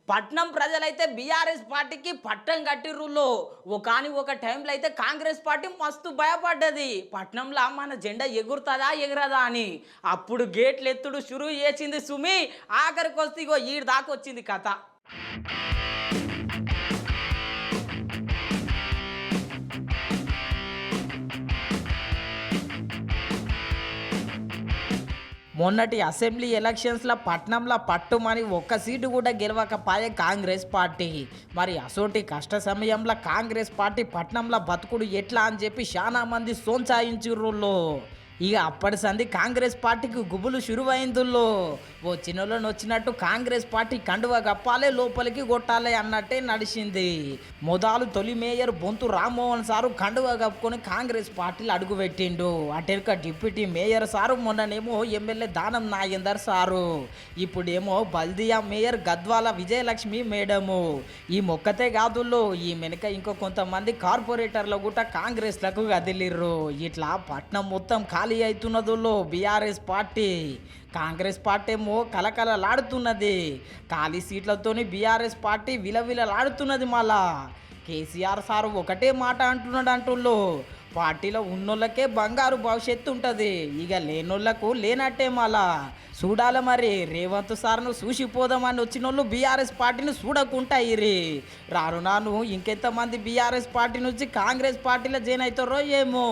పట్నం ప్రజలైతే బీఆర్ఎస్ పార్టీకి పట్టం కట్టిర్రులో ఒక టైంలో అయితే కాంగ్రెస్ పార్టీ మస్తు భయపడ్డది. పట్నంలో మన జెండా ఎగురుతుందా ఎగరదా అని. అప్పుడు గేట్లు ఎత్తుడు షురూ చేసింది సుమి. ఆఖరికి వస్తే ఇగో ఈడు దాకా వచ్చింది కథ. మొన్నటి అసెంబ్లీ ఎలక్షన్స్లో పట్నంలో పట్టుమని ఒక్క సీటు కూడా గెలవకపోయే కాంగ్రెస్ పార్టీ. మరి అసోంటి కష్ట సమయంలో కాంగ్రెస్ పార్టీ పట్నంలో బతుకుడు ఎట్లా అని చెప్పి చాలా మంది సోంచాయించుర్రుల్లో. ఇక అప్పటి సంది కాంగ్రెస్ పార్టీకి గుబులు షురువైందుల్లో. ఓ చిన్నలోని వచ్చినట్టు కాంగ్రెస్ పార్టీ కండువ కప్పాలే లోపలికి కొట్టాలి అన్నట్టే నడిచింది. మొదలు తొలి మేయర్ బొంతు రామ్మోహన్ సారు కండువ కప్పుకొని కాంగ్రెస్ పార్టీలు అడుగుపెట్టిండు. అటెనక deputy mayor sir, మొన్ననేమో MLA Danam Nagender sir, ఇప్పుడేమో బల్దియా మేయర్ గద్వాల విజయలక్ష్మి మేడము. ఈ మొక్కతే కాదుల్లో ఈ వెనుక ఇంకో కొంతమంది కార్పొరేటర్లు కూడా కాంగ్రెస్లకు కదిలిర్రు. ఇట్లా పట్నం మొత్తం ఖాళీ అవుతున్నదో బీఆర్ఎస్ పార్టీ. కాంగ్రెస్ పార్టీ ఏమో కలకలలాడుతున్నది. ఖాళీ సీట్లతోని బీఆర్ఎస్ పార్టీ విలవిలలాడుతున్నది. మళ్ళా కేసీఆర్ సారు ఒకటే మాట అంటున్నాడు అంటుల్లో, పార్టీలో ఉన్నోళ్ళకే బంగారు భవిష్యత్తు ఉంటుంది, ఇక లేనోళ్లకు లేనట్టే. మళ్ళా చూడాలి మరి రేవంత్ సార్ను చూసిపోదామని వచ్చిన వాళ్ళు బీఆర్ఎస్ పార్టీని చూడకుండా ఇరి రాను ఇంకెంతమంది బీఆర్ఎస్ పార్టీ నుంచి కాంగ్రెస్ పార్టీలో జాయిన్ అవుతారో ఏమో.